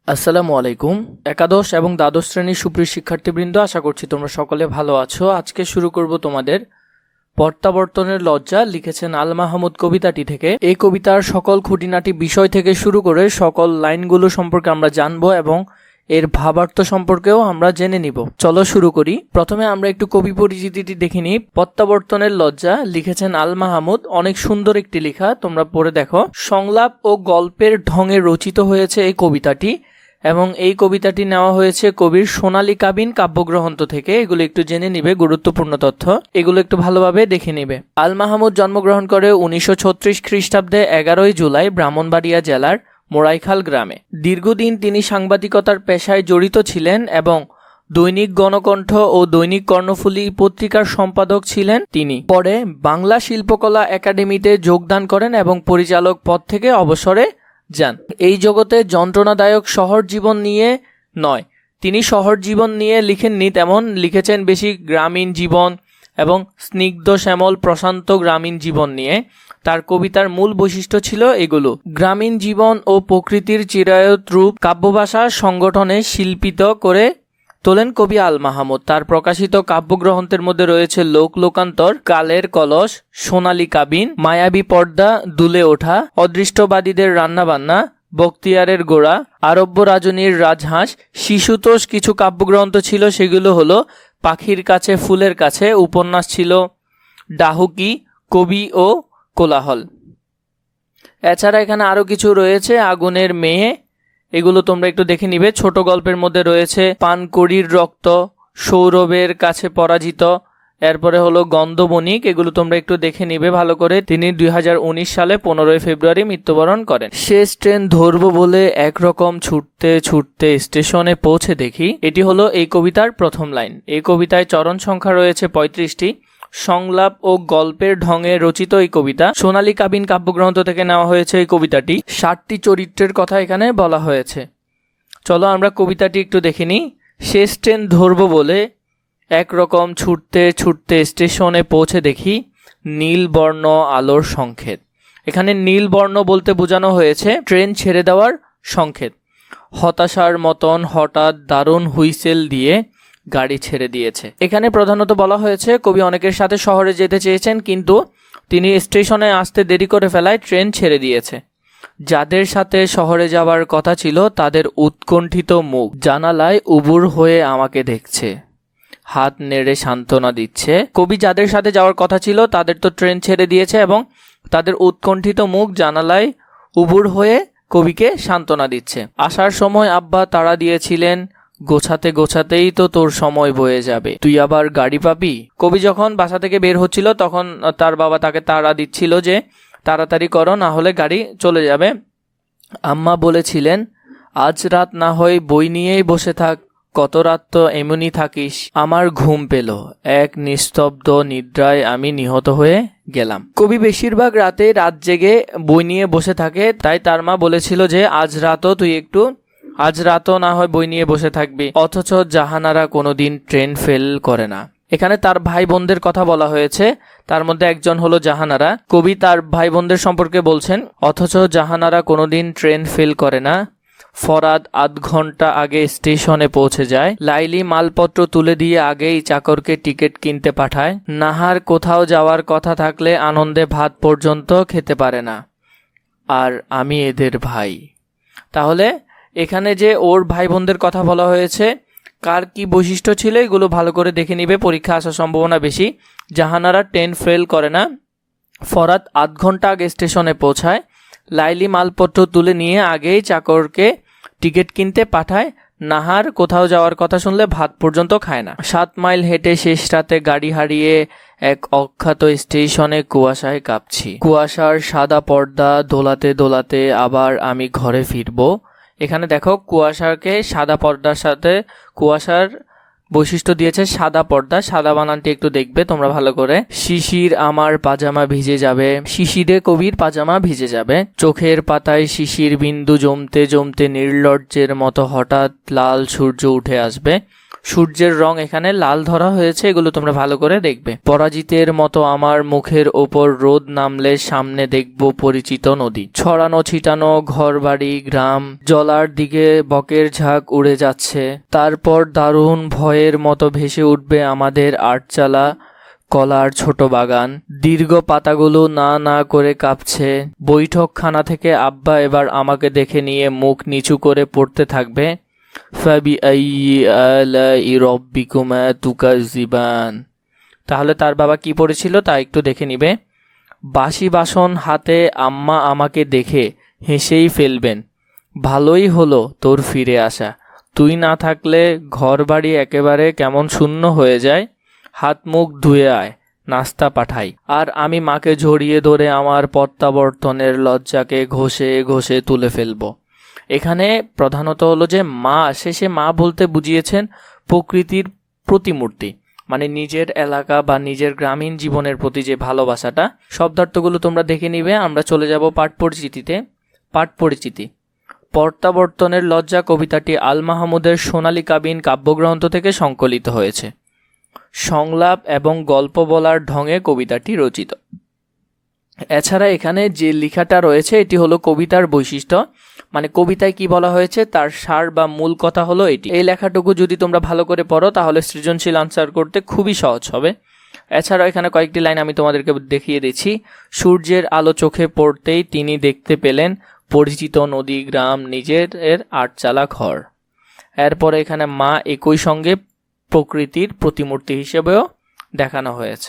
আসসালামু আলাইকুম। একাদশ এবং দ্বাদশ শ্রেণীর সুপ্রিয় শিক্ষার্থীবৃন্দ, আশা করছি তোমরা সকলে ভালো আছো। আজকে শুরু করব তোমাদের প্রত্যাবর্তনের লজ্জা, লিখেছেন আল মাহমুদ কবিতাটি থেকে। এই কবিতার সকল খুঁটিনাটি বিষয় থেকে শুরু করে সকল লাইনগুলো সম্পর্কে আমরা জানবো এবং এর ভাবার্থ সম্পর্কেও আমরা জেনে নিব। চলো শুরু করি। প্রথমে আমরা একটু কবি পরিচিতিটি দেখে নিই। প্রত্যাবর্তনের লজ্জা লিখেছেন আল মাহমুদ। অনেক সুন্দর একটি লেখা, তোমরা পড়ে দেখো। সংলাপ ও গল্পের ঢঙে রচিত হয়েছে এই কবিতাটি এবং এই কবিতাটি নেওয়া হয়েছে কবির সোনালী কাবিন কাব্যগ্রন্থ থেকে। এগুলো একটু জেনে নিবে, গুরুত্বপূর্ণ তথ্য, এগুলো একটু ভালোভাবে দেখে নিবে। আল মাহমুদ জন্মগ্রহণ করে 1936 খ্রিস্টাব্দে 11 জুলাই ব্রাহ্মণবাড়িয়া জেলার মোরাইখাল গ্রামে। দীর্ঘদিন তিনি সাংবাদিকতার পেশায় জড়িত ছিলেন এবং দৈনিক গণকণ্ঠ ও দৈনিক কর্ণফুলী পত্রিকার সম্পাদক ছিলেন তিনি। পরে বাংলা শিল্পকলা একাডেমিতে যোগদান করেন এবং পরিচালক পদ থেকে অবসরে যান। এই জগতে যন্ত্রণাদায়ক শহর জীবন নিয়ে নয়, তিনি শহর জীবন নিয়ে লিখেননি, তেমন লিখেছেন বেশি গ্রামীণ জীবন এবং স্নিগ্ধ শ্যামল প্রশান্ত গ্রামীণ জীবন নিয়ে। তার কবিতার মূল বৈশিষ্ট্য ছিল এগুলো: গ্রামীণ জীবন ও প্রকৃতির চিরায়ত রূপ কাব্যভাষা সংগঠনে শিল্পিত করে তোলেন কবি আল মাহমুদ। তার প্রকাশিত কাব্যগ্রন্থের মধ্যে রয়েছে লোকান্তর, কালের কলস, সোনালী কাবিন, মায়াবী পর্দা, দুলে ওঠা, অদৃষ্টবাদীদের রান্নাবান্না, বক্তিয়ারের গোড়া, আরব্য রাজনীর রাজহাঁস। শিশুতোষ কিছু কাব্যগ্রন্থ ছিল, সেগুলো হলো পাখির কাছে ফুলের কাছে, উপন্যাস ছিল ডাহুকি, কবি ও কোলাহল। এছাড়া এখানে আরো কিছু রয়েছে, আগুনের মেয়ে, এগুলো তোমরা একটু দেখে নিবে। ছোট গল্পের মধ্যে রয়েছে পানকড়ির রক্ত, সৌরভের কাছে পরাজিত, এরপরে হলো গন্ধবণিক, এগুলো তোমরা একটু দেখে নিবে ভালো করে। তিনি 2019 সালে 15 ফেব্রুয়ারি মৃত্যুবরণ করেন। শেষ ট্রেন ধরবো বলে একরকম ছুটতে ছুটতে স্টেশনে পৌঁছে দেখি, এটি হলো এই কবিতার প্রথম লাইন। এই কবিতায় চরণ সংখ্যা রয়েছে 35টি। সংলাপ ও গল্পের ঢঙে রচিত এই কবিতা। সোনালী কাবিন কাব্যগ্রন্থ থেকে নেওয়া হয়েছে এই কবিতাটি। 60টি চরিত্রের কথা এখানে বলা হয়েছে। চলো আমরা কবিতাটি একটু দেখে নিই। শেষ ট্রেন ধরবো বলে একরকম ছুটতে ছুটতে স্টেশনে পৌঁছে দেখি নীল বর্ণ আলোর সংকেত। এখানে নীল বর্ণ বলতে বোঝানো হয়েছে ট্রেন ছেড়ে দেওয়ার সংকেত। হতাশার মতন হঠাৎ দারুণ হুইসেল দিয়ে গাড়ি ছেড়ে দিয়েছে। এখানে প্রধানত বলা হয়েছে কবি অনেকের সাথে শহরে যেতে চেয়েছেন, কিন্তু তিনি স্টেশনে আসতে দেরি করে ফেলায় ট্রেন ছেড়ে দিয়েছে। যাদের সাথে শহরে যাওয়ার কথা ছিল তাদের উৎকণ্ঠিত মুখ জানালায় উবুর হয়ে আমাকে দেখছে, হাত নেড়ে সান্ত্বনা দিচ্ছে। কবি যাদের সাথে যাওয়ার কথা ছিল তাদের তো ট্রেন ছেড়ে দিয়েছে এবং তাদের উৎকণ্ঠিত মুখ জানালায় উবুর হয়ে কবিকে সান্ত্বনা দিচ্ছে। আসার সময় আব্বা তাড়া দিয়েছিলেন, গোছাতে গোছাতেই তো তোর সময় বয়ে যাবে, তুই আবার গাড়ি পাবি। কবি যখন বাসা থেকে বের হচ্ছিল তখন তার বাবা তাকে তাড়া দিচ্ছিল যে তাড়াতাড়ি করো, না হলে গাড়ি চলে যাবে। আম্মা বলেছিলেন, আজ রাত না হয় বই নিয়েই বসে থাক, কত রাত তো এমনই থাকিস। আমার ঘুম পেল, এক নিস্তব্ধ নিদ্রায় আমি নিহত হয়ে গেলাম। কবি বেশিরভাগ রাতে রাত জেগে বই নিয়ে বসে থাকে, তাই তার মা বলেছিল যে আজ রাতও না হয় বই নিয়ে বসে থাকবি। অথচ জাহানারা কোনোদিন ট্রেন ফেল করে না। এখানে তার ভাই বোনদের কথা বলা হয়েছে, তার মধ্যে একজন হলো জাহানারা। কবি তার ভাই বোনদের সম্পর্কে বলছেন, অথচ জাহানারা কোনোদিন ট্রেন ফেল করে না। ফরাদ আধ ঘন্টা আগে স্টেশনে পৌঁছে যায়। লাইলি মালপত্র তুলে দিয়ে আগেই চাকরকে টিকিট কিনতে পাঠায়। নাহার কোথাও যাওয়ার কথা থাকলে আনন্দে ভাত পর্যন্ত খেতে পারে না। আর আমি এদের ভাই। তাহলে এখানে যে ওর ভাই বোনদের কথা বলা হয়েছে, কার কি বৈশিষ্ট্য ছিল এগুলো ভালো করে দেখে নিবে, পরীক্ষা আসার সম্ভাবনা বেশি। জাহানারা ট্রেন ফেল করে না। ফরাদ আধ ঘন্টা আগে স্টেশনে পৌঁছায়। লাইলি মালপত্র তুলে নিয়ে আগেই চাকরকে টিকিট কিনতে পাঠায়। নাহার কোথাও যাওয়ার কথা শুনলে ভাত পর্যন্ত খায় না। 7 মাইল হেঁটে শেষ রাতে গাড়ি হারিয়ে এক অখ্যাত স্টেশনে কুয়াশায় কাঁপছি। কুয়াশার সাদা পর্দা দোলাতে দোলাতে আবার আমি ঘরে ফিরবো। এখানে দেখো কুয়াশাকে সাদা পর্দার সাথে কুয়াশার বৈশিষ্ট্য দিয়েছে সাদা পর্দা। সাদা বানানটি একটু দেখবে তোমরা ভালো করে। শিশির আমার পাজামা ভিজে যাবে, শিশিরে কবির পাজামা ভিজে যাবে। চোখের পাতায় শিশির বিন্দু জমতে জমতে নির্লজ্জের মতো হঠাৎ লাল সূর্য উঠে আসবে। সূর্যের রং এখানে লাল ধরা হয়েছে, এগুলো তোমরা ভালো করে দেখবে। পরাজিতের মতো আমার মুখের ওপর রোদ নামলে সামনে দেখব পরিচিত নদী, ছড়ানো ছিটানো ঘরবাড়ি গ্রাম, জলার দিকে বকের ঝাঁক উড়ে যাচ্ছে। তারপর দারুণ ভয়ের মতো ভেসে উঠবে আমাদের আটচালা কলার ছোট বাগান, দীর্ঘ পাতাগুলো না না করে কাঁপছে। বৈঠকখানা থেকে আব্বা এবার আমাকে দেখে নিয়ে মুখ নিচু করে পড়তে থাকবে, ফাবিআইয়ি আলাই রব্বিকুমা তুকাজ্জিবান। তাহলে তার বাবা কি পড়েছিল তা একটু দেখে নিবে। বাসি বাসন হাতে আম্মা আমাকে দেখে হেসেই ফেলবেন, ভালোই হলো তোর ফিরে আসা, তুই না থাকলে ঘর বাড়ি একেবারে কেমন শূন্য হয়ে যায়, হাত মুখ ধুয়ে আয়, নাস্তা পাঠাই। আর আমি মাকে জড়িয়ে ধরে আমার প্রত্যাবর্তনের লজ্জাকে ঘষে ঘষে তুলে ফেলবো। এখানে প্রধানত হলো যে মা, শেষে মা বলতে বুঝিয়েছেন প্রকৃতির প্রতিমূর্তি, মানে নিজের এলাকা বা নিজের গ্রামীণ জীবনের প্রতি যে ভালোবাসাটা। শব্দার্থগুলো তোমরা দেখে নিবে। আমরা চলে যাব পাঠ পরিচিতিতে। পাঠ পরিচিতি। প্রত্যাবর্তনের লজ্জা কবিতাটি আল মাহমুদের সোনালী কাবিন কাব্যগ্রন্থ থেকে সংকলিত হয়েছে। সংলাপ এবং গল্প বলার ঢঙে কবিতাটি রচিত। এছাড়া এখানে যে লেখাটা রয়েছে এটি হলো কবিতার বৈশিষ্ট্য, মানে কবিতায় কি বলা হয়েছে তার সার বা মূল কথা হলো এটি। এই লেখাটুকু যদি তোমরা ভালো করে পড়ো তাহলে সৃজনশীল আনসার করতে খুবই সহজ হবে। এছাড়াও এখানে কয়েকটি লাইন আমি তোমাদেরকে দেখিয়ে দিচ্ছি। সূর্যের আলো চোখে পড়তেই তিনি দেখতে পেলেন পরিচিত নদী গ্রাম নিজের আটচালা ঘর। এরপরে এখানে মা একই সঙ্গে প্রকৃতির প্রতিমূর্তি হিসেবেও দেখানো হয়েছে।